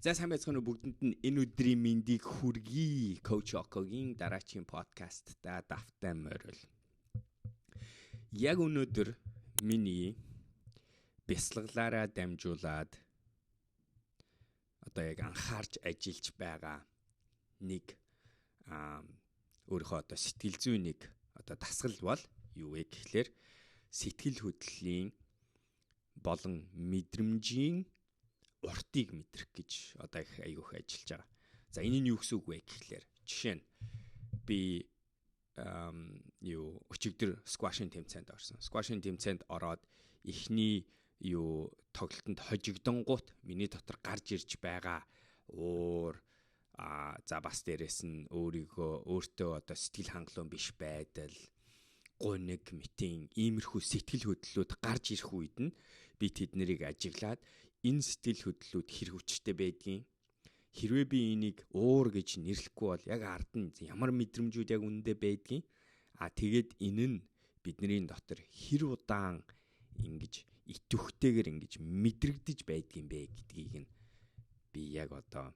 За сайн байцгаана уу бүгдэнд нь энэ өдрийн мэндийг хүргэе. Coach Okkoгийн дараачийн подкастта давтай морил. Яг өнөөдөр миний бясалгалаараа дамжуулаад одоо яг анхаарч ажиллаж байгаа нэг өөрийнхөө одоо сэтгэл зүйн нэг одоо дасгал бол юу вэ гэхлээр сэтгэл хөдлөлийн болон мэдрэмжийн уртыг мэдрэх гэж одоо их айгүйх ажиллаж байгаа. За энэ нь юу гэсэн үг вэ гэхлээр жишээ нь би өчигдөр сквашинг тэмцээнд орсон. Сквашинг тэмцээнд ороод эхний тоглолтод хожигдонгууд миний дотор гарч ирж байгаа за бас дээрэс нь өөртөө одоо сэтгэл хангалуун биш байдал, гуниг митинг, иймэрхүү сэтгэл хөдлөлүүд гарч ирэх үед нь би тэднийг ажиглаад энэ сэтгэл хөдлөлүүд хэр хүчтэй байдгийг, хэрвээ би энийг уур гэж нэрлэхгүй бол яг ард нь ямар мэдрэмжүүд яг үндэ байдгийг, тэгээд энэ нь бидний дотор хэр удаан ингэж итвэхтэйгээр ингэж мэдрэгдэж байдгийн бэ гэдгийг нь би яг одоо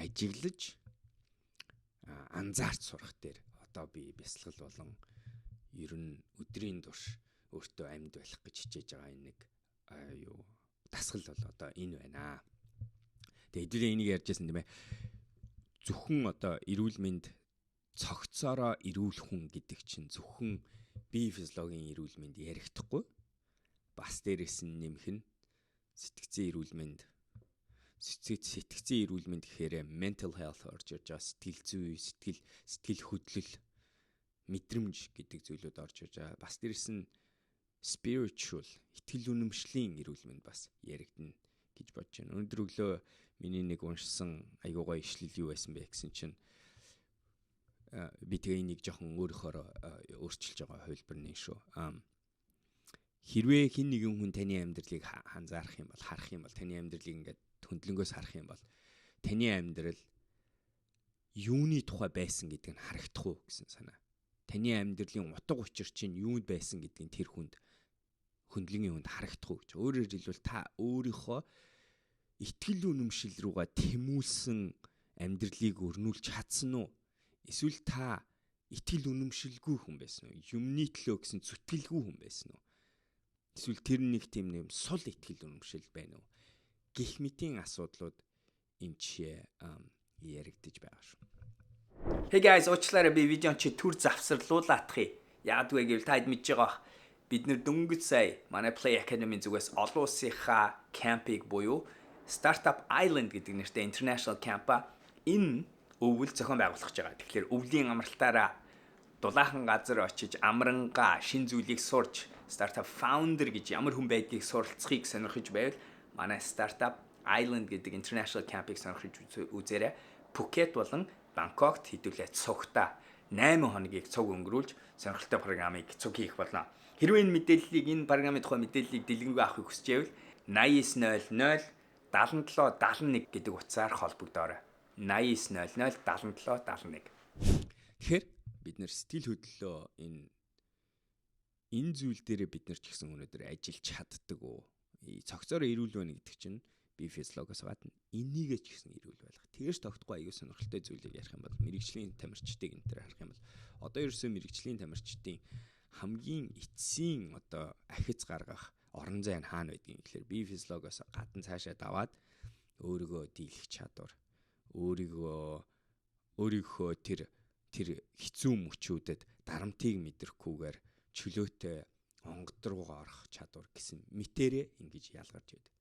ажиглаж анзаарч сурах дээр одоо би бясалгал болон ер нь өдрийн турш өөртөө амьд байх гэж хичээж байгаа энэ нэг дасгал бол одоо энэ байна. Тэгээ хэдүүлээ энийг ярьжсэн тийм ээ. Зөвхөн одоо эрүүл мэнд цогцоороо эрүүл хүн гэдэг чинь зөвхөн бие физиологийн эрүүл мэнд ярихдаггүй. Бас дээрээс нь нэмэх нь сэтгцийн эрүүл мэнд. Сэтгцийн эрүүл мэнд гэхээр mental health орж ирж байгаа, сэтгэл зүй, сэтгэл хөдлөл, мэдрэмж гэдэг зүйлүүд орж ирж байгаа. Бас дээрээс нь spiritual, итгэл үнэмшлийн эрүүл мэнд бас яригдана гэж бодож байна. Өнөөдөр өглөө миний нэг уншсан айгуугай ишлэл юу байсан бэ гэсэн чинь би тэгээ энийг жоохон өөрөөр өөрчилж байгаа хувилбарны шүү. Хэрвээ хэн нэгэн хүн таны амьдралыг харах юм бол таны амьдралыг ингээд хөндлөнгөөс харах юм бол таны амьдрал юуны тухай байсан гэдг нь харагдах уу гэсэн санаа. Таны амьдралын утга учир чинь юунд байсан гэдгийг тэр хөндлөнгийн хүнд харагдах уу гэж. Өөрөөр хэлбэл та өөрийнхөө итгэл үнэмшил рүүгээ тэмүүлсэн амьдралыг өрнүүлж чадсан уу? Эсвэл та итгэл үнэмшилгүй хүн байсан уу? Юмны төлөө гэсэн зүтгэлгүй хүн байсан уу? Эсвэл тэр нэг тийм нэм сул итгэл үнэмшил байна уу? Гэх мэтийн асуудлууд энэ жишээ яригдж байгаа шүү. Hey guys, уучлаарай би видеон чи түр завсарлуулаадах. Яагадгүй гэвэл та хэд мэдж байгаа. Бид нэр дөнгөж сая манай Play Academy зүгээс олон улсынхаа кампыг буюу Startup Island гэдэг нэртэй international camp энэ өвөл зохион байгуулах гэж байгаа. Тэгэхээр өвлийн амралтаараа дулаахан газар очиж амрангаа шин зүйлийг сурч startup founder гэж ямар хүн байдгийг суралцахыг сонирхож байвал манай Startup Island гэдэг international camp-ыг сонирхож үзээрэй. Пхукет болон Бангкокт хэдүүлээ цугтаа 8 хоногийг цуг өнгөрүүлж сонирхолтой програмыг цуг хийх болно. Хэрвээ энэ програмын тухай мэдээллийг дэлгэрэнгүй авахыг хүсэж байвал 8900 7771 гэдэг утсаар холбогдоорой. 8900 7771. Тэгэхээр бид нэр сэтгэл хөдлөлөө энэ зүйл дээр бид нар ч гэсэн өнөөдөр ажиллаж чаддаг уу? Цогцоор эрүүл байна гэдэг чинь би физиологоос гадна энийгээ ч гэсэн эрүүл байлгах. Тэгэж тогтохгүй аюу сонирхолтой зүйлийг ярих юм бол мэрэгжлийн тамирчдыг энэ төр харах юм бол одоо ерөөсөө мэрэгжлийн тамирчдын хамгийн эцсийн одоо ахиц гаргах орон зай нь хаана байдгийг гэхээр би физиологоос гадна цаашаа даваад өөрийгөө дийлэх чадвар, өөрийнхөө тэр хэцүү мөчүүдэд дарамтыг мэдрэхгүйгээр чөлөөтэй онгод руугаа орох чадвар гэсэн мэтэрээ ингэж ялгарч байдаг.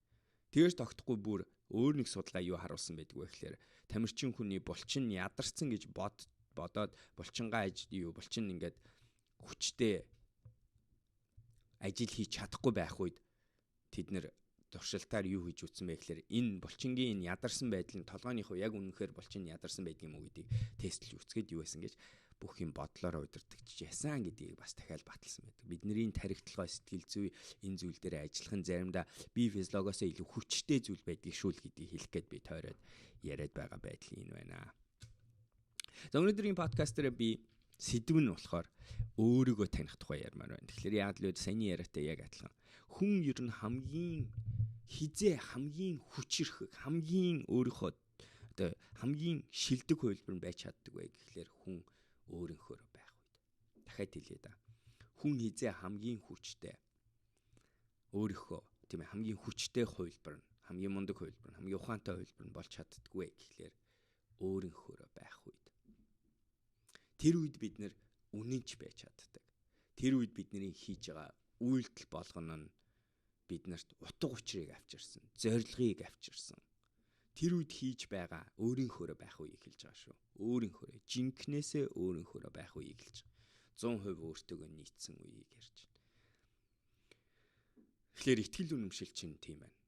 Тэгэж тогтохгүй бүр өөр нэг судалгаа юу харуулсан байдаг вэ гэхээр тамирчин хүний булчин ядарсан гэж бодоод булчингаа булчин ингээд хүчтэй ажил хийж чадахгүй байх үед тэд нэр туршилтаар юу хийж үзсэн бэ гэхээр энэ булчингийн ядарсан байдал нь толгойнхоо яг үнэнхээр булчин ядарсан байдгийн мө гэдгийг тестлж үзгээд юу байсан гэж бүх юм бодлороо удирдахж ясан гэдгийг бас дахиад баталсан байдаг. Бидний тархитлагой сэтгэл зүй энэ зүйл дээр ажиллах нь заримдаа бие физиологоос илүү хүчтэй зүйл байдгийг шүүл гэдгийг хэлэх гээд би тойроод яриад байгаа байдал энэ байна. За өнөөдрийн подкаст дээр би сэдв нь болохоор өөрийгөө таних тухай ярмаар байна. Тэгэхээр яг л саяны яриатай яг адилхан. Хүн ер нь хамгийн хизээ хамгийн хүчрэх, хамгийн өөрийнхөө одоо хамгийн шилдэг хувилбар нь байж чаддаг вэ гэхлээр хүн өөрийнхөө байх үед. Дахиад хэлье да. Хүн хизээ хамгийн хүчтэй өөрийнхөө тийм ээ хамгийн хүчтэй хувилбар нь, хамгийн мундаг хувилбар нь, хамгийн ухаантай хувилбар нь болж чаддаггүй гэхлээр өөрийнхөө байх үед. Тэр үед бид нэр үнэнч байж чаддаг. Тэр үед бидний хийж байгаа үйлдэл болгоно нь биднэрт утга учирыг авчирсан, зорилгыг авчирсан. Тэр үед хийж байгаа өөрийнхөө байх үеийг хэлж байгаа шүү. Өөрийнхөө, жинкнээсээ өөрийнхөө байх үеийг хэлж байгаа. 100% өөртөөгөө нийцсэн үеийг ярьж байна. Тэгэхээр итгэл үнэмшил чинь тийм байна.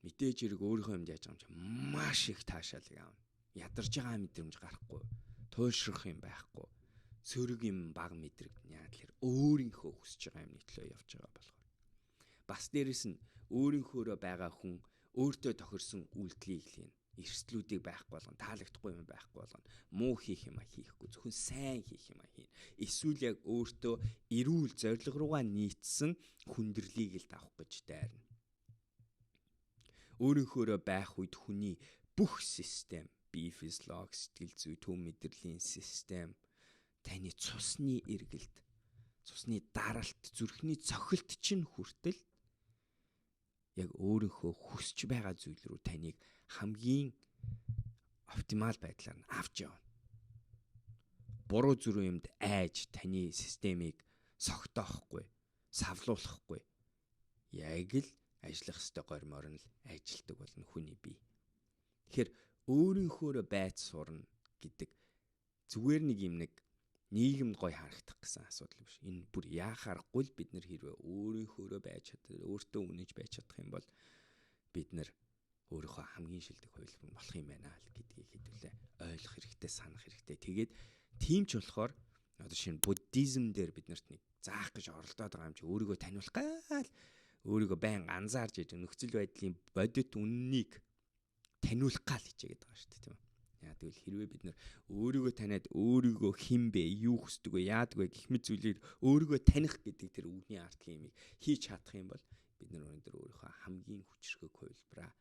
Мэдээж хэрэг өөрийнхөө юмд яаж байгаа юм чинь маш их таашаалыг аавна. Ядарч байгаа мэдрэмж гарахгүй, туйлшрах юм байхгүй, сөрөг юм баг мэдрэг яа тэгэхээр өөрийнхөө хүсэж байгаа юмны төлөө явж байгаа болохоор. Бас дээрэс нь өөрийнхөө байгаа хүн өөртөө тохирсон үйлдэлийг хийн. Эрсдлүүдийг байхгүй болгоно, таалагдахгүй юм байхгүй болгоно. Муу хийх юм хийхгүй, зөвхөн сайн хийх юм хийн. Эсвэл яг өөртөө эрүүл зориг руугаа нийцсэн хүндрэлийг л авах гэж дайрна. Өөрийнхөө байх үед хүний бүх систем, бие физиологи, сэтгэл зүй, төв мэдрэлийн систем таны цусны эргэлт, цусны даралт, зүрхний цохилт чинь хүртэл яг өөрийнхөө хүсэж байгаа зүйл рүү таныг хамгийн оптимал байдлаар нь авч явна. Буруу зүрх юмд айж таны системийг согтоохгүй, савлуулахгүй. Яг л ажиллах ёстой гормоор нь л ажилтдаг болно хүний бие. Тэгэхээр өөрийнхөө байц сурна гэдэг зүгээр нэг юм нэг нийгэмд гоё харагдах гэсэн асуудал биш. Энэ бүр яахааргүй л бид нар хэрвээ өөрийнхөө байж чаддаг, өөртөө үнэж байж чадах юм бол бид нар өөрийнхөө хамгийн шилдэг хувилбар болох юм байна л гэдгийг хэдүүлээ ойлгох хэрэгтэй, санах хэрэгтэй. Тэгээд тийм ч болохоор одоо шинэ буддизм дээр биднэрт нэг заах гэж оролдоод байгаа юм чи өөрийгөө таниулах гал өөрийгөө байн анзаарч иж нөхцөл байдлын бодит үннийг таниулах гал хичээгээд байгаа шүү дээ, тийм үү? Яа тэгвэл хэрвээ бид нар өөрийгөө таниад өөрийгөө хэн бэ, юу хүсдэг вэ, яадаг вэ гэх мэт зүйлийг өөрийгөө таних гэдэг тэр үгний ардлын юмыг хийж чадах юм бол бид нар өнөөдөр өөрийнхөө хамгийн хүчрхэг хувилбараа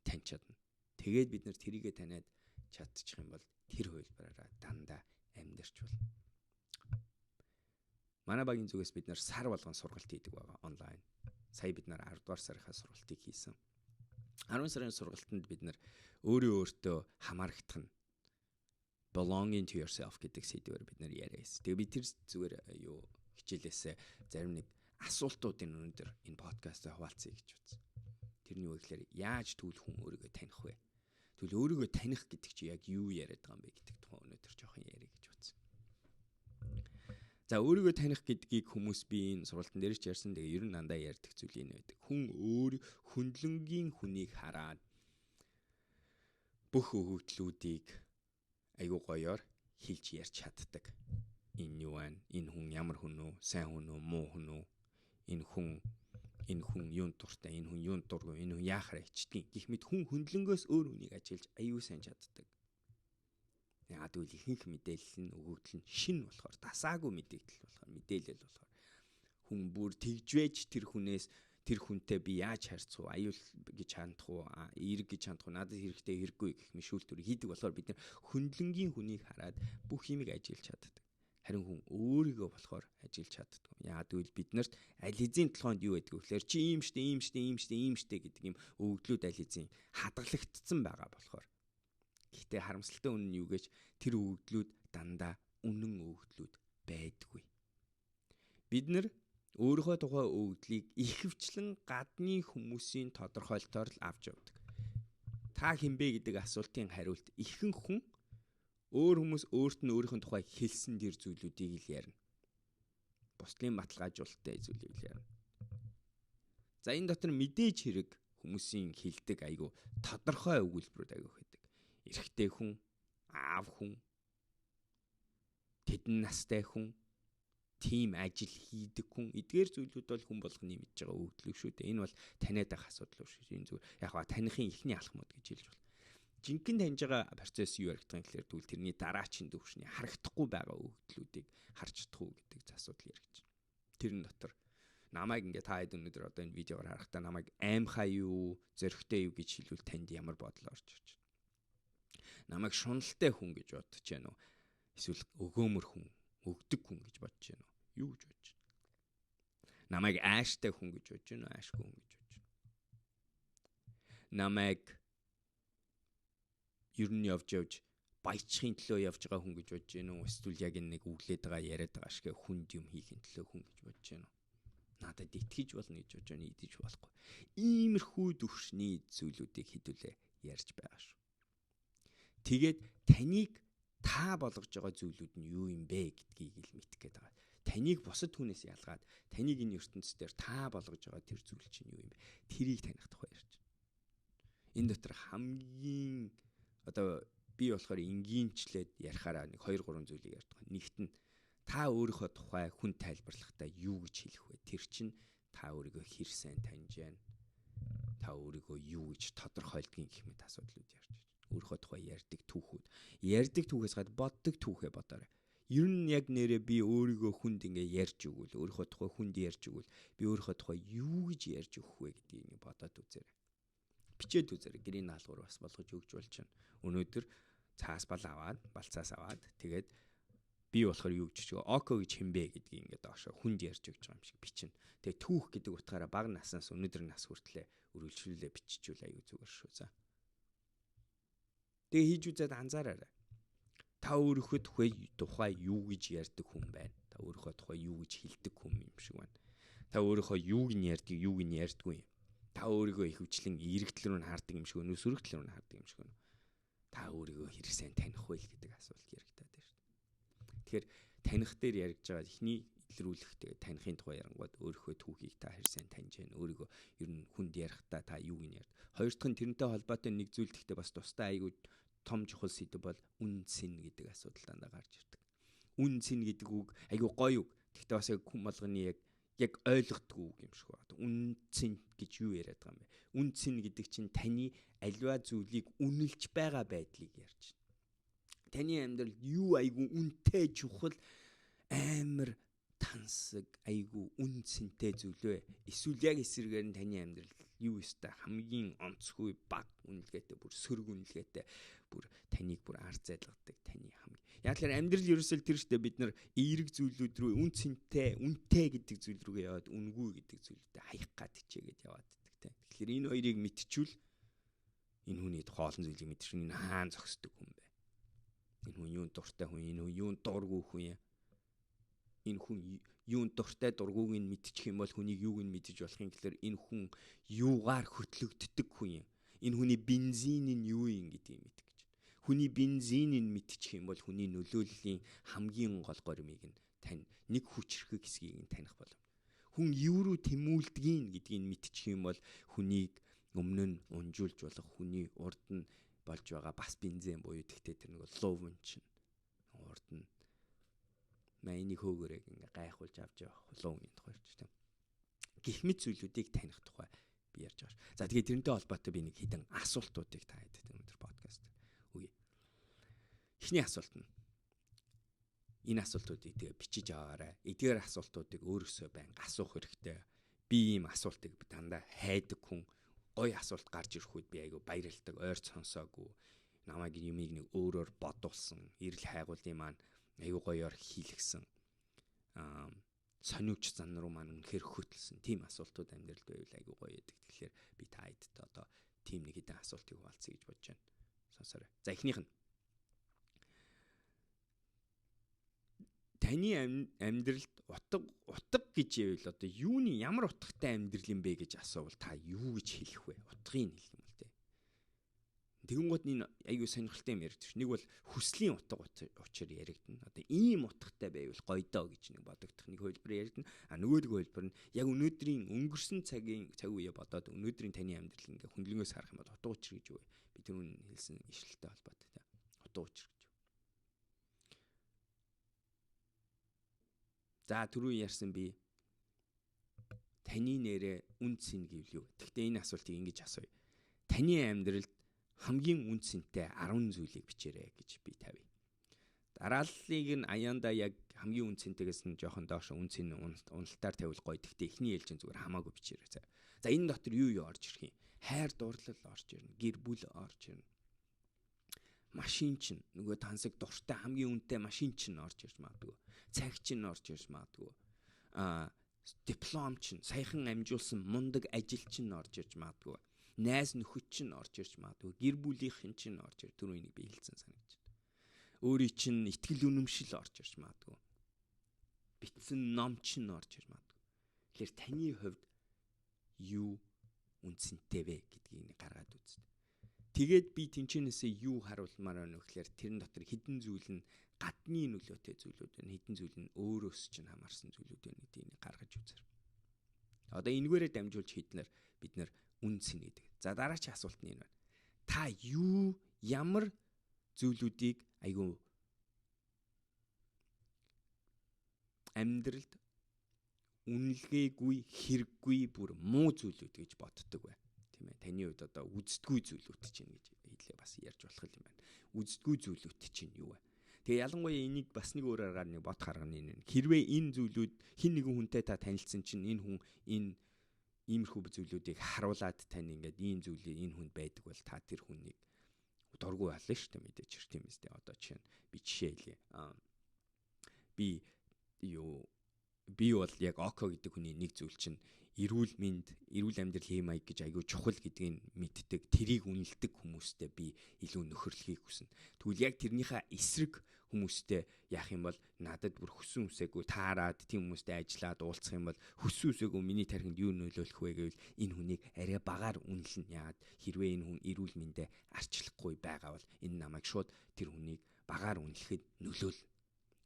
таньж чадна. Тэгээд бид нар тэрийгэ таниад чадчих юм бол тэр хувилбараараа дандаа амьдарч болно. Манай багийн зүгээс бид нар сар болгон сургалт хийдэг байгаа онлайн. Сая бид нар 10 дугаар сарынхаа сургалтыг хийсэн. 10 сарын сургалтанд бид нар өөртөө хамаарагдах нь belonging to yourself гэдэг сэдвээр бид нар яриасан. Тэгээ би тэр зүгээр хичээлээсээ зарим нэг асуултуудын өнөөдөр энэ подкастаа хуваалцъя гэж үзсэн. Тэрний үг гэхээр яаж тэгвэл хүн өөрийгөө таних вэ? Тэгвэл өөрийгөө таних гэдэг чи яг юу яриад байгаа юм бэ гэдэг тухай өнөөдөр жоохон ярих гэж үзсэн. За өөрийгөө таних гэдгийг хүмүүс би энэ сургалтын дээр ч ярьсан. Тэгээ ер нь дандаа ярьдаг зүйл энэ байдаг. Хүн хөндлөнгийн хүнийг хараад бүх өгөгдлүүдийг айгуу гоёор хэлж ярьж чаддаг. Энэ юу вэ? Энэ хүн ямар хүн үү? Сайн хүн үү? Муу хүн үү? Энэ хүн юунд дуртай? Энэ хүн юунд дургүй? Энэ хүн яахаар ичдэг? Гэх мэт хүн хөндлөнгөөс өөр хүнийг ажиглаж аюу сайн чаддаг. Яагаад гэвэл ихэнх мэдээлэл нь өгөгдөл нь шин болохоор дасаагүй мэдээлэл болохоор хүн бүр тэгжвэж тэр хүнтэй би яаж харьцах вэ? Аюул гэж хандах уу? Эерэг гэж хандах уу? Надад хэрэгтэй хэрэггүй гэх мэт шүүлтүр хийдэг болохоор бид нар хөндлөнгийн хүнийг хараад бүх юмыг ажиглаж чаддаг. Харин хүн өөрийгөө болохоор ажиглаж чаддаг. Яагаад гэвэл биднэрт аль хэзээ толгойд юу байдаг вэ гэхээр чи ийм штэ гэдэг юм өгөгдлүүд аль хэзээ хадгалагдсан байгаа болохоор. Гэхдээ харамсалтай үнэн нь юу гэж тэр өгөгдлүүд дандаа үнэн өгөгдлүүд байдаггүй. Бид нар өөрийнхөө тухай өгөгдлийг ихэвчлэн гадны хүмүүсийн тодорхойлолтоор л авч явдаг. Та хэн бэ гэдэг асуултын хариулт ихэнх хүн өөр хүмүүс өөрт нь өөрийнхөө тухай хэлсэн дэр зүйлүүдийг л ярина. Бусдын баталгаажуулалттай зүйлийг л ярина. За энэ дотор мэдээж хэрэг хүмүүсийн хэлдэг айгу тодорхой өгүүлбэрүүд айгу байдаг. Эрэгтэй хүн, аав хүн, тэдэн настай хүн, тим ажил хийдэг хүн, эдгээр зүйлүүд бол хүн болгоны мэдж байгаа өгөгдлөг шүү дээ. Энэ бол таниад байх асуудал шүү. Энэ зүгээр яг ба таныхын ихний алхмууд гэж хэлж байна. Жинхэнэ таньж байгаа процесс юу яригдах юм гэхээр тэгвэл тэрний дараачийн төвшний харагдахгүй байгаа өгөгдлүүдийг харж чадах уу гэдэг асуудал яригдж байна. Тэрэн дотор Намайг ингээ та хэд өнөдөр одоо энэ видеогоор харахтаа намайг аимхай юу, зөрөгтэй юу гэж хэлвэл танд ямар бодол орж ирж байна? Намайг шуналтай хүн гэж бодож байна уу? Эсвэл өгөөмөр хүн, өгдөг хүн гэж бодож байна уу? Юу гэж бодож байна? Намайг ааштай хүн гэж бодож байна уу? Аашгүй хүн гэж бодож байна? Намайг ер нь явж баячхийн төлөө явж байгаа хүн гэж бодож байна уу? Эсвэл яг энэ нэг үглээд байгаа яриад байгаа шиг хүнд юм хийхин төлөө хүн гэж бодож байна уу? Надад итгэж болно гэж бодож байна, идэж болохгүй. Иймэрхүү төвшний зүйлүүдийг хэдүүлээ ярьж байгаа шүү. Тэгээд таныг та болгож байгаа зүйлүүд нь юу юм бэ гэдгийг л мэдэх гээд байгаа. Таныг бусад хүнээс ялгаад таныг энэ ертөнцийн дээр та болгож байгаа тэр зүйл чинь юу юм бэ? Тэрийг таних тухай ярьж байна. Энэ дотор хамгийн одоо би болохоор энгийнчлээд ярихаараа нэг 2 3 зүйлийг ярьж байгаа. Нэгт нь та өөрийнхөө тухай хүн тайлбарлахдаа юу гэж хэлэх вэ? Тэр чинь та өөрийгөө хэр сайн таньж байна? Та өөрийгөө юу гэж тодорхойлдгийг гэх мэт асуудлууд ярьж байна. Өөрийнхөө тухай ярьдаг түүхүүд. Ярьдаг түүхээс гадна боддог түүхээ бодоорой. Ер нь яг нэрээ би өөрийгөө хүнд ингээ ярьж өгвөл, өөрийнхөө тухай хүнд ярьж өгвөл би өөрийнхөө тухай юу гэж ярьж өгөх вэ гэдгийг бодоод үзээрэй. Бичээд үзээрэй. Гэрийн даалгавар бас болгож өгч болж байна. Өнөөдөр цаас бал аваад, балцаас аваад тэгээд би болохоор юу гэж чиг око гэж хэмбэ гэдгийг ингээд доошо хүнд ярьж өгч байгаа юм шиг бичнэ. Тэгээ түүх гэдэг утгаараа бага наснаас өнөөдөр нас хүртлээр үргэлжлүүлээ биччихвэл аюу зүгээр шүү за. Тэгээ хийж үзээд анзаараарай. Та өөрийнхөө тухай юу гэж ярьдаг хүн байна? Та өөрийнхөө тухай юу гэж хэлдэг хүн юм шиг байна? Та өөрийнхөө юуг нь ярьдаг, юуг нь ярьдаггүй юм? Та өөрийгөө ихэвчлэн эрэгтэл рүү хардаг юм шиг өнөө сүрэгтэл рүү хардаг юм шиг өнөө. Та өөрийгөө хэрэг сайн таних вэ гэдэг асуулт яригдаад байна шүү дээ. Тэгэхээр таних дээр яригдж байгаа эхний илрүүлэхтэй танихын тухай ярангууд өөрийнхөө түүхийг та хэрэг сайн таньж байна. Өөрийгөө ер нь хүнд ярихдаа та юуг нь ярьд. Хоёр дахь нь тэрнтэй холбоотой нэг зүйл гэхдээ бас тусдаа айгүй том чухал сэдв бол үн цэн гэдэг асуудал дандаа гарч ирдэг. Үн цэн гэдэг үг айгүй гоё үг. Гэхдээ бас яг хүн болгоны яг ойлгохгүй үг юм шиг байна. Үн цэн гэж юу яриад байгаа юм бэ? Үн цэн гэдэг чинь таны аливаа зүйлийг үнэлж байгаа байдлыг ярьж байна. Таны амьдрал юу айгүй үнэтэй чухал амар тансаг айгүй үн цэнтэй зүйл вэ? Эсвэл яг эсрэгээр нь таны амьдрал юу өстэй хамгийн онцгүй баг үнэлгээтэй бүр сөрөг үнэлгээтэй бүр таныг бүр ард зайлгадаг таны хамгийн. Яг л амьдрал ерөөсөө тэр штэ бид нар эерэг зүйлүүд рүү үн цэнтэй үнэтэй гэдэг зүйл рүүгээ яваад үнгүй гэдэг зүйлүүдэд хаях гад хичээгээд яваад байдаг те. Тэгэхээр энэ хоёрыг мэдчихвэл энэ хүний хоолн зүйлийг мэдчихвэл энэ хаан зогсдог хүн бэ. Энэ хүн юунд дуртай хүн, энэ хүн юунд дургүй хүн юм. Энэ хүн юунд дуртай дургүйг нь мэдчих юм бол хүнийг юуг нь мэдэж болох юм гэхээр энэ хүн юугаар хөтлөгддөг хүн юм. Энэ хүний бензин нь юу юм гэдгийг мэдэх гэж. Хүний бензин нь мэдчих юм бол хүний нөлөөллийн хамгийн гол горимыг нь тань нэг хүчрхэг хэсгийг нь таних боломж. Хүн юу руу тэмүүлдгийг гэдгийг мэдчих юм бол хүнийг өмнө нь унжуулж болох хүний урд нь болж байгаа бас бензин буюу тэгтээ тэр нэг ловн чинь урд нь майныг хөөгөрөөг ингээ гайхуулж авч явах ловны тухай ярьж байна. Гэх мэт зүйлүүдийг таних тухай би ярьж байгаа ш. За тэгээд тэрнтэй холбоотой би нэг хэдэн асуултуудыг та хэд өнөөдөр подкаст үгүй. Эхний асуулт нь энэ асуултуудыг тэгээ бичиж аваарай. Эдгээр асуултуудыг өөрөөсөө байнга асуух хэрэгтэй. Би ийм асуултыг дандаа хайдаг хүн гоё асуулт гарч ирэх үед би айгүй баярлдаг, ойр сонсоогүй. Намайг юмыг нэг өөрөөр бодуулсан, эрэл хайгуулын маань айгүй гоёор хийлгсэн. Сониуч зан руу маань үнэхээр хөтлсөн. Тим асуултууд амьдралд байвал айгүй гоё байдаг. Тэгэхээр би та хэдд одоо тим нэг хэдэн асуултыг хуваалцъя гэж бодож байна. Сонсоорой. За эхнийх нь таны амьдралд утга гэж ивэл одоо юуны ямар утгатай амьдрал юм бэ гэж асуувал та юу гэж хэлэх вэ? Утгыг хэлэх юм л дээ. Тэгэнгუთ энэ аюу сонирхолтой юм ярьж байна. Нэг бол хүслийн утга учир яригдана. Одоо ийм утгатай байвал гоё доо гэж нэг бодогдох нэг хөлбөр яригдана. Нөгөөдг хөлбөр нь яг өнөөдрийн өнгөрсөн цаг үеэ бодоод өнөөдрийн таны амьдрал ингээ хөндлөнгөөс харах юм бол утга учир гэж юу вэ? Би түрүүн хэлсэн ишлэлтэй холбоотой те. Утга учир гэж. За түрүү ярьсан би таны нэрээ үн цэн гэвэл юу? Гэхдээ энэ асуултыг ингэж асууя. Таны амьдралд хамгийн үн цэнтэй 10 зүйлийг бичээрэй гэж би тавья. Дарааллыг нь аяанда яг хамгийн үнцэнтэйгээс нь жоохон доош үнцэн уналтаар тавил гоё. Гэхдээ эхний ээлжин зүгээр хамаагүй бичээрэй. За энэ дотор юу орж ирэх юм? Хайр дурлал орж ирнэ. Гэр бүл орж ирнэ. Машин чинь нөгөө тансаг дуртай хамгийн үнэтэй машин чинь орж ирж магадгүй. Цаг чинь орж ирж магадгүй. Диплом чинь саяхан амжуулсан мундаг ажил чинь орж ирж магадгүй. Найз нөхөд чинь орж ирж магадгүй. Гэр бүлийнхэн чинь орж ир. Түрүү энийг би хэлсэн санагдаж байна. Өөрийн чинь итгэл үнэмшил орж ирж магадгүй. Битсэн ном чинь орж ирж магадгүй. Тэгэхээр таны хувьд юу үнцэнтэй вэ гэдгийг гаргаад үз. Тэгээд би тэнчэнээсээ юу харуулмаар байна вэ гэхээр тэрэн дотор хідэн зүйл нь гадны нөлөөтэй зүйлүүд байна. Хідэн зүйл нь өөрөөс чинь хамаарсан зүйлүүд байна гэдгийг гаргаж үзэр. Одоо энэгээрээ дамжуулж бид нар үнцэн гэдэг. За дараагийн асуулт нь энэ байна. Та ямар зүйлүүдийг айгүй амьдралд үнэлгээгүй, хэрэггүй, бүр муу зүйлүүд гэж боддог бай. Тийм ээ. Таны хувьд одоо үздэггүй зүйлүүд чинь гэж хэлээ бас ярьж болох юм байна. Үздэггүй зүйлүүд чинь юу вэ? Тэгээ ялангуяа энийг бас нэг өөр аргаар нэг бод харгана энэ. Хэрвээ энэ зүйлүүд хин нэгэн хүнтэй та танилцсан чинь энэ хүн энэ иймэрхүү зүйлүүдийг харуулад тань ингээд ийм зүйлийг энэ хүнд байдаг бол та тэр хүнийг дургүй болно шүү дээ мэдээж ч тийм ээ. Одоо жишээ нь би жишээ хэлье. Би бол яг око гэдэг хүний нэг зүйл чинь эрүүл мэнд, эрүүл амьдрал хий маяг гэж айгүй чухал гэдгийг мэддэг, тэрийг үнэлдэг хүмүүстэй би илүү нөхөрлөхийг хүснэ. Тэгвэл яг тэрнийхээ эсрэг хүмүүстэй яах юм бол надад бүр хүссэн үсээгүй таарад тийм хүмүүстэй ажиллаад уулзах юм бол хүссэн үсээгүй миний тархинд юу нөлөөлөх вэ гэвэл энэ хүнийг арай багаар үнэлнэ. Яагаад хэрвээ энэ хүн эрүүл мэндэ арчлахгүй байгаа бол энэ намайг шууд тэр хүнийг багаар үнэлэхэд нөлөөлнө.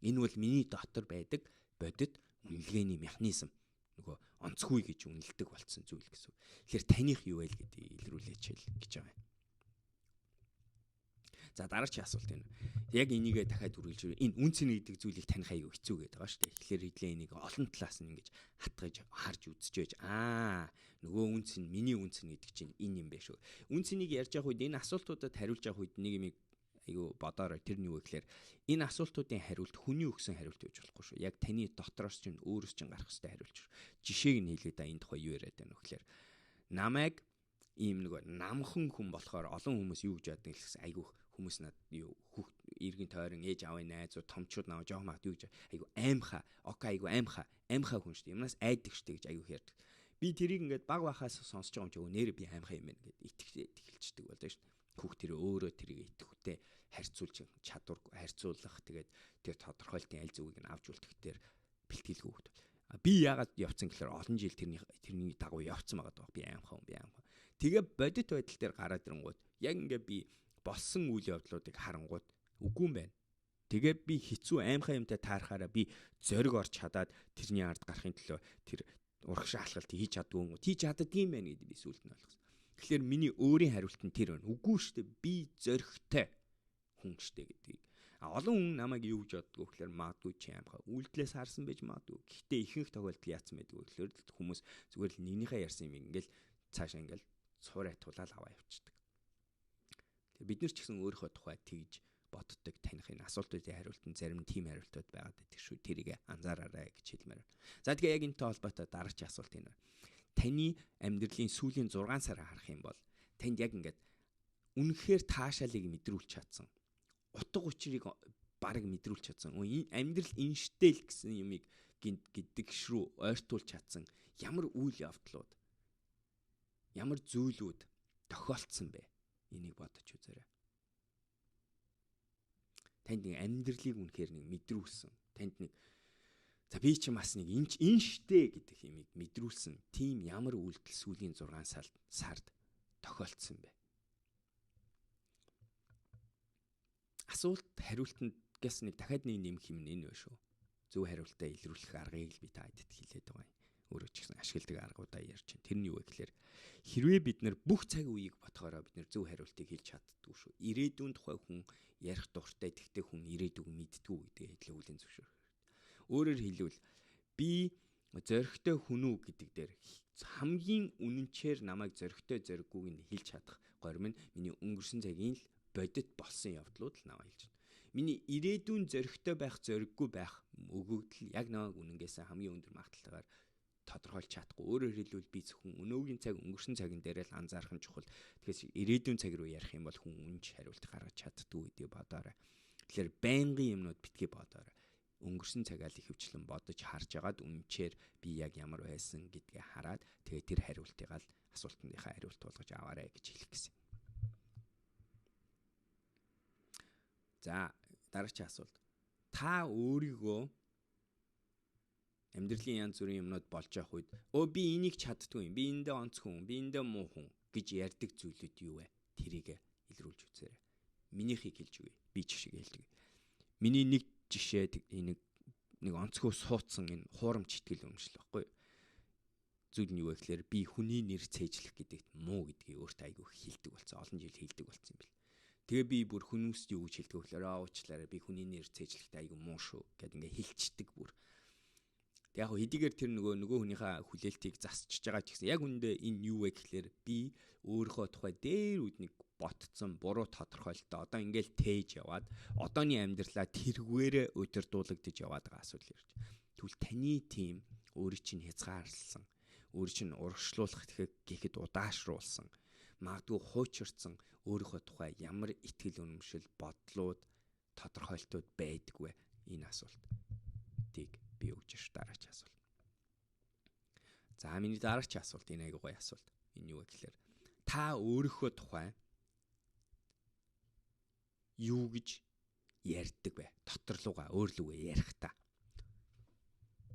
Энэ бол миний дотор байдаг бодит үнэлгээний механизм. Нөгөө онцгүй гэж үнэлдэг болсон зүйл гэсэн. Тэгэхээр таних юу вэ гэдгийг илрүүлээч гэж байгаа юм. За дараагийн асуулт энэ. Яг энийгээ дахиад үргэлж энэ үнцэн гэдэг зүйлийг таних аюу хэцүү гэдэг байгаа шүү дээ. Тэгэхээр хэдлээ энийг олон талаас нь ингэж хатгаж харж үзчихэж нөгөө үнцэн миний үнцэн гэдэг чинь энэ юм бэ шүү. Үнцнийг ярьж явах үед энэ асуултуудад хариулж явах үед нэг юм айгу бодоорой тэр нь юу вэ гэхээр энэ асуултуудын хариулт хүний өгсөн хариулт гэж болохгүй шүү. Яг таны дотроос чинь өөрөөс чинь гарах хэрэгтэй хариулж шүү. Жишээг нь хэлээ да энэ тухай юу яриад байна вэ гэхээр намайг ийм нэг намхан хүн болохоор олон хүмүүс юу гэж яддаг гэсэн айгу хүмүүс над юу иргэн тойрон ээж аавын найзууд томчууд наваа жоох магад юу гэж айгу аимхаа айгу аимхаа хүн шүү. Юмнаас айдаг шүү гэж айгу ярьдаг. Би тэрийг ингээд баг бахаас сонсож байгаа юм чи нэрээ би аимхаа юм байна гэд итгэлцдэг болдог шүү. Хүүхд тэр өөрөө тэрийг идэвхтэй харьцуулж чадваргүй харьцуулах тэгээд тэр тодорхойлтын аль зүгийг нь авч үлдэх дээр бэлтгэлгүй хүүхд. Би яагаад явцсан гэхээр олон жил тэрний дагуу явцсан байгаа даа. Би аимхаа. Тэгээ бодит байдал дээр гараад ирэнгууд яг ингээ би болсон үйл явдлуудыг харангууд үгүй юм байна. Тэгээ би хэцүү аимхаа юмтай таарахаараа би зориг орж чадаад тэрний ард гарахын төлөө тэр урагшаа алхалт хийж чаддгүй юм байна гэдэг би сүлд нь ойлгосон. Тэгэхээр миний өөрийн хариулт нь тэр байна. Үгүй шүү дээ. Би зөрөгтэй хүн шүү дээ гэдгийг. Олон хүн намайг юу гэж боддог вэ гэхээр магадгүй чи аимхаа үйлдэлээс харсан байж магадгүй. Гэхдээ ихэнх тохиолдолд яатсан байдаг вэ гэхээр хүмүүс зүгээр л нэгнийхээ ярьсан юм ингээл цаашаа ингээл цуурай тулаал аваа явчихдаг. Тэгээ бид нар ч гэсэн өөрийнхөө тухай тэгж боддог. Таних энэ асуултуудын хариулт нь зарим нь тийм хариултууд байгаад байдаг шүү. Тэрийг анзаараарай гэж хэлмээр байна. За тэгээ яг энэтэй холбоотой дараагийн асуулт энэ байна. Таны амьдралын сүүлийн 6 сараа харах юм бол танд яг ингээд үнэхээр таашаалыг мэдрүүлж чадсан. Утга учирыг бараг мэдрүүлж чадсан. Амьдрал инштэй л гэсэн юмыг гэдэг шрүү ойртуулж чадсан. Ямар үйл явдлууд, ямар зүйлүүд тохиолдсон бэ? Энийг бодож үзээрэй. Танд нэг амьдралыг үнэхээр нэг мэдрүүлсэн. Танд нэг за би ч бас нэг энэ штэ гэдэг юмыг мэдрүүлсэн тийм ямар үйлдэл сүүлийн 6 сард тохиолдсон бэ? Асуулт хариултандгаас нэг дахиад нэг нэмэх юм энэ вэ шүү. Зөв хариултаа илрүүлэх аргыг л би та хэдэд хэлээд байгаа юм. Өөрөө ч гэсэн ашигладаг аргуудаа ярьж байна. Тэр нь юу вэ гэхээр хэрвээ бид нар бүх цаг үеийг ботхороо бид нар зөв хариултыг хэлж чаддгүй шүү. Ирээдүйн тухай хүн ярих дуртай тэгтэй хүн ирээдүйг мэддэггүй гэдэг хэдлээ үлийн зөвшөөрөх. Өөрөөр хэлбэл би зоригтой хүн үү гэдэг дээр хамгийн үнэнчээр намайг зоригтой зориггүйг нь хэлж чадах горим нь миний өнгөрсөн цагийн л бодит болсон явдлууд л намайг хэлж байна. Миний ирээдүйн зөрөгтэй байх, зөрөггүй байх өгөгдөл яг нэг үнэнгээсээ хамгийн өндөр магадaltaгаар тодорхойлж чадахгүй. Өөрөөр хэлбэл би зөвхөн өнөөгийн цаг, өнгөрсөн цагийн дээр л анзаарах нь чухал. Тэгэхээр ирээдүйн цаг руу ярих юм бол хүн үнж хариулт гаргаж чаддгүй гэдэг бодоорой. Тэгэхээр байнгын юмнууд битгий бодоорой. Өнгөрсөн цагаа л ихэвчлэн бодож харж агаад үнчээр би яг ямар байсан гэдгээ хараад тэгээ тэр хариултыг л асуултандынхаа хариулт болгож аваарай гэж хэлэх гэсэн. За, дараагийн асуулт. Та өөрийгөө амьдралын янз бүрийн юмнууд болж явах үед би энийг чаддгүй юм, би эндээ онцгүй юм, би эндээ муу хүн гэж ярьдаг зүйлүүд юу вэ? Тэрийг илрүүлж үзээрэй. Минийхийг хэлж өгье. Би ч шиг хэлдэг. Миний нэг жишээ нэг онцгой суудсан энэ хуурамч итгэл өмшл баггүй. Зүйл нь юу вэ гэхээр би хүний нэр цээжлэх гэдэгт муу гэдгийг өөртөө айгүй хэлдэг болсон. Олон жил хэлдэг болсон юм бэл. Тэгээ би бүр хүмүүст юу гэж хэлдэг вэ гэхээр уучлаарай би хүний нэр цээжлэхдээ айгүй муу шүү гэд ингээ хэлцдэг бүр. Яг хөө хэдийгээр тэр нөгөө хүнийхээ хүлээлтийг засчихж байгаа ч гэсэн яг үндэ энэ юу вэ гэхлээр би өөрийнхөө тухай дээр үднийг ботцсон буруу тодорхойлолтоо одоо ингээл тээж яваад одооны амьдралаа тэргээрээ удирдуулагдаж яваад байгаа асуудал ирж. Тэгвэл таны тим өөрийн чинь хязгаарлсан, өөрийн чинь урагшлуулах гэхэд удаашруулсан, магадгүй хуучирсан өөрийнхөө тухай ямар итгэл үнэмшил, бодлууд, тодорхойлтууд байдаггүй энэ асуултыг би өгч дараач асуулт. За миний дараач асуулт энэ айгуу гоё асуулт. Энэ юу вэ гэхээр та өөрийнхөө тухай юу гэж ярьдаг вэ? Доторлууга өөрлөгөө ярих та.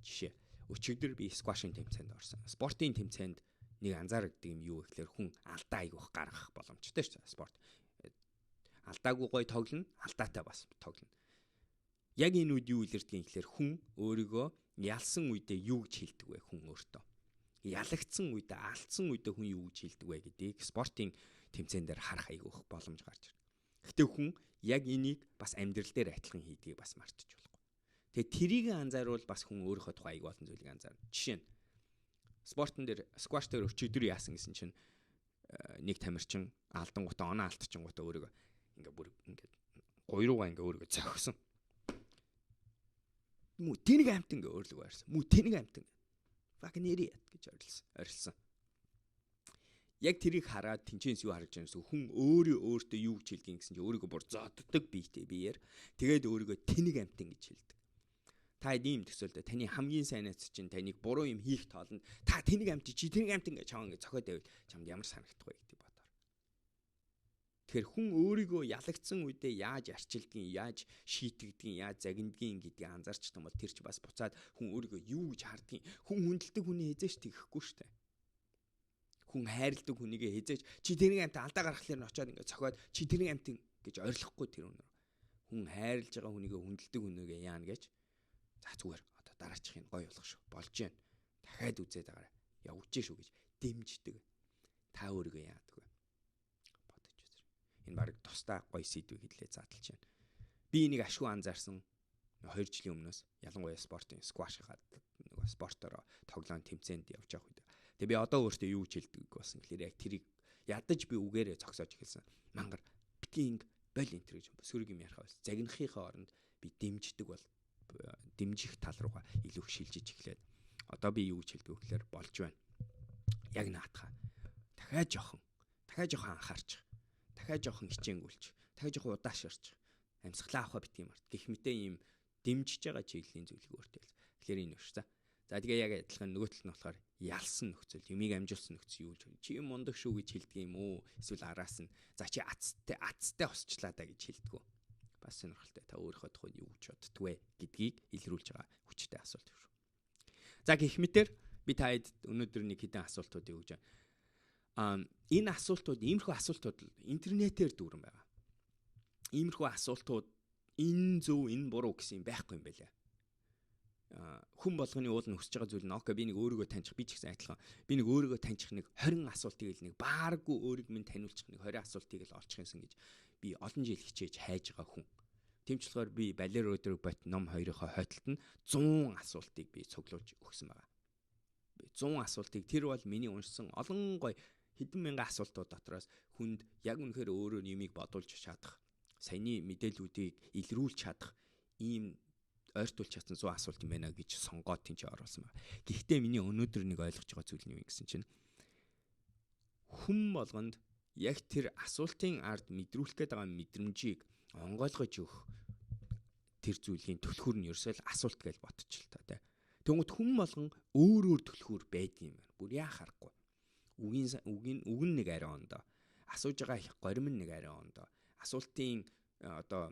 Жишээ. Өчигдөр би сквашинг тэмцээнд орсон. Спортын тэмцээнд нэг анзаардаг юм юу вэ гэхээр хүн алдаа айгуух гаргах боломжтой шүү дээ. Спорт. Алдаагүй гоё тоглоно, алдаатай бас тоглоно. Яг энэ үед юу илэрдэг юм гэхээр хүн өөрийгөө ялсан үедээ юу гэж хэлдэг вэ хүн өөртөө. Ялагдсан үедээ, алдсан үедээ хүн юу гэж хэлдэг вэ гэдгийг спортын тэмцээн дээр харах айгуух боломж гарч ирнэ. Гэтэ хүн яг энийг бас амьдрал дээр адилхан хийдгийг бас мартаж болохгүй. Тэгээ трийг анзааруул бас хүн өөрийнхөө тухай айгуу олон зүйлийг анзаарна. Жишээ нь спортон дээр скваш дээр өчигдөр яасан гэсэн чинь нэг тамирчин алдангуудаа оноо алдчихгуудаа өөрийгөө ингээ бүр ингээ гуйруугаа ингээ өөрийгөө зогсон. Мүү тэнэг амтан гэ өөрлөгөө ярьсан. Мүү тэнэг амтан. Fucking idiot гэж орилсон. Яг тэрийг хараад тэнцэнс юу харж байгаа юм хүн өөртөө юу гэж хэлдэг гэсэн чинь өөрийгөө бүр зодддаг биеэр тэгээд өөрийгөө тэнэг амтан гэж хэлдэг. Та ийм төсөөлдөө таны хамгийн сайн найз чинь таныг буруу юм хийх тоолонд та тэнэг амт чи тэнэг амтан гэж чааван гэж зохиод байвал чамд ямар санагдах вэ гэдэг бодоор. Тэгэхээр хүн өөрийгөө ялагдсан үедээ яаж арчилдгийг, яаж шийтгдгийг, яаж загиндгийг гэдгийг анзаарчдаг бол тэр ч бас буцаад хүн өөрийгөө юу гэж хардгийг хүн хүндэлдэг хүний хязгаарч тэхэхгүй шүү дээ. Хүн хайрладаг хүнийгээ хязгаарч чи тэрний амт алдаа гаргахлаар нь очиод ингээд цохиод чи тэрний амт гэж орилохгүй тэр өнөр. Хүн хайрлаж байгаа хүнийгээ хүндэлдэг хүнийгээ яана гэж за зүгээр одоо дараачихын гоё болох шүү. Болж гэн. Дахиад үзээд байгаарай. Явж шүү гэж дэмждэг. Та өөрийгөө яадаг вэ? Бодож үзэр. Энэ баг тусдаа гоё сэдвийг хэлээ задлж байна. Би энийг ашгүй анзаарсан 2 жилийн өмнөөс ялангуяа спортын сквашийнхаа нэг спортоор тоглоом тэмцээнд явж байгаа үед. Тэгээ би одоо өөртөө юу гэж хэлдэг болсон гэхээр яг тэрийг ядаж би үгээрээ зогсоож эхэлсэн. Мангар битгий бол энтер гэж сөрөг юм ярих байс. Загнахын оронд би дэмждэг бол дэмжих тал руугаа илүү их шилжиж эхлээд одоо би юу гэж хэлдэг вэ гэхээр болж байна. Яг наатахаа. Дахиад жоохон анхаарч. Дахиад жоохон хичээнгүүлж. Дахиад жоохон удаашрч. Амьсгалаа авах битгий март. Гэх мэт ийм дэмжиж байгаа чиглэлийн зүйлийг өөртөө хэлсэн. Тэгэхээр энэ өш. За тэгээ яг адилхан нөгөө тал нь болохоор ялсан нөхцөл, юмыг амжуулсан нөхцөл юу гэж чи юм мундаг шүү гэж хэлдэг юм уу? Эсвэл араас нь за чи азтай осчлаа да гэж хэлдэг үү? Бас сонирхолтой. Та өөрийнхөө тухайд юу гэж боддөг вэ гэдгийг илрүүлж байгаа хүчтэй асуулт шүү. За гэх мэтэр би таад өнөөдөр нэг хэдэн асуултуудыг өгж байна. Энэ асуултууд, иймэрхүү асуултууд интернетээр дүүрэн байгаа. Иймэрхүү асуултууд энэ зөв, энэ буруу гэсэн юм байхгүй юм байлаа. Хүн болгоны уул нь хүсэж байгаа зүйл нь окей би нэг өөрийгөө таньчих би ч гэсэн адилхан би нэг өөрийгөө таньчих нэг 20 асуултыг л нэг бааргүй өөрийг минь таниулчих нэг 20 асуултыг л олчих юмсан гэж би олон жил хичээж хайж байгаа хүн. Тэмчлэгээр би балер өдөр бот ном 2-ын хойтолд нь 100 асуултыг би цуглуулж өгсөн байгаа. Би 100 асуултыг тэр бол миний уншсан олон гой хэдэн мянган асуултууд дотроос хүнд яг үнэхээр өөрөө юмыг бодуулж чадах саяны мэдээллүүдийг илрүүлж чадах ийм ойртуулж чадсан 100 асуулт юм байна гэж сонгоод тийч оруулсан байна. Гэхдээ миний өнөөдөр нэг ойлгож байгаа зүйл нь юу гэсэн чинь хүн болгонд яг тэр асуултын ард мэдрүүлэх гээд байгаа мэдрэмжийг онгойлгож өгөх тэр зүйлийн түлхүүр нь ерөөсөө л асуулт гэж ботчих л та тий. Тэгвэл хүн болгон өөр түлхүүр байдаг юм байна. Бүр яа харахгүй. Үг нь нэг арай ондоо. Асууж байгаа горим нь нэг арай ондоо. Асуултын одоо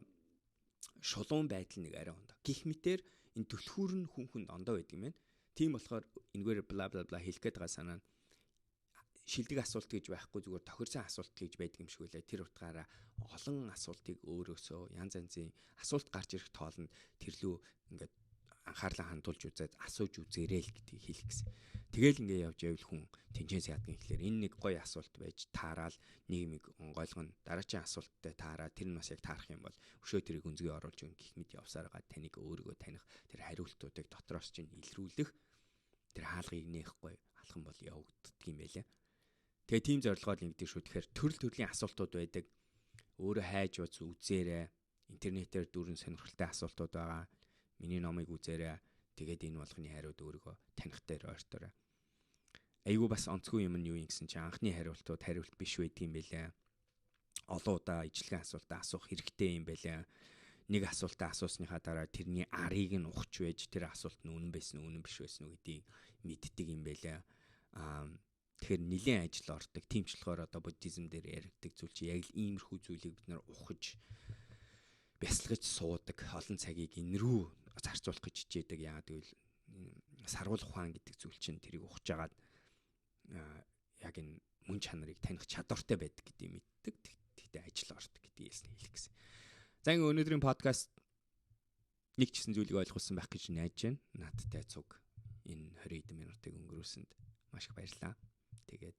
шулуун байдал нэг арай ондоо. Гэх мэтэр энэ түлхүүр нь хүн хүнд ондоо байдаг юм байна. Тийм болохоор энэгээр бла бла бла хэлэх гээд байгаа санаа нь шилдэг асуулт гэж байхгүй зүгээр тохирсон асуулт гэж байдаг юм шиг үлээ. Тэр утгаараа олон асуултыг өөрөөсөө янз янзын асуулт гарч ирэх тоолонд тэрлүү ингээд анхаарлаа хандуулж үзээд асууж үзээрэй л гэдгийг хэлэх гэсэн. Тэгэл ингээд явж байвал хүн тэнцэнс яадгийн хэлэхээр энэ нэг гоё асуулт байж таараал нийгмийг онгойлгоно. Дараагийн асуулттай таараа тэр нь бас яг таарах юм бол өшөө тэрийг үнзгээ оруулж өгнө гэх мэт явсаар байгаа таныг өөрийгөө таних тэр хариултуудыг дотроос чинь илрүүлэх тэр хаалгыг нээхгүй алхам бол явагддаг юм байлаа. Тэгээ тийм зорилгоор ингэдэг шүү. Тэгэхээр төрөл төрлийн асуултууд байдаг. Өөрөө хайж бац үзээрэй. Интернетээр дөрвөн сонирхолтой асуултууд байгаа. Миний номыг үзээрэй. Тэгээд энэ болгоны хариуд өөрийгөө таних дээр ойрторой. Айгу бас онцгүй юм нь юу юм гэсэн чинь анхны хариулт биш байдаг юм байлаа. Олон удаа ижлэхэн асуултаа асуух хэрэгтэй юм байлаа. Нэг асуултаа асуусныхаа дараа тэрний арыг нь ухч байж тэр асуулт нь үнэн байсан уу, үнэн биш байсан уу гэдгийг мэддэг юм байлаа. Тэгэхээр нэлийн ажил ордог. Тимчлэгээр одоо буддизм дээр яригддаг зүйл чи яг л иймэрхүү зүйлийг бид нар ухаж бясалгаж суудаг. Олон цагийг энэ рүү зарцуулах гэж хичээдэг. Яагаад гэвэл сарвал ухаан гэдэг зүйл чинь тэрийг ухаж агаад яг энэ мөн чанарыг таних чадвартай байдаг гэдгийг мэддэг. Тэгтээ ажил ордог гэдгийг хэлэх гэсэн. За ингээ өнөөдрийн подкаст нэг ч гэсэн зүйлийг ойлгуулсан байх гэж найдаж байна. Надтай цуг энэ 20 хэдэн минутыг өнгөрүүлсэнд маш их баярлалаа. Тэгээд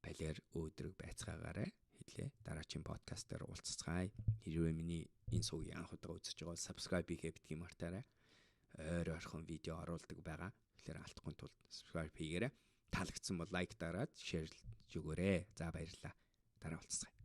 балиар өөдрөг байцгаагаарай хэлээ. Дараагийн подкастаар уулзцгаая. Хэрвээ миний энэ сувгийг анх удаа үзэж байгаа бол subscribe хийгээ битгий мартаарай. Ойрхон видео оруулдаг байгаа. Тэгэхээр алдахгүй тул subscribe хийгээрэй. Таалагдсан бол лайк дараад шеэрлж өгөөрэй. За баярлалаа. Дараа уулзцгаая.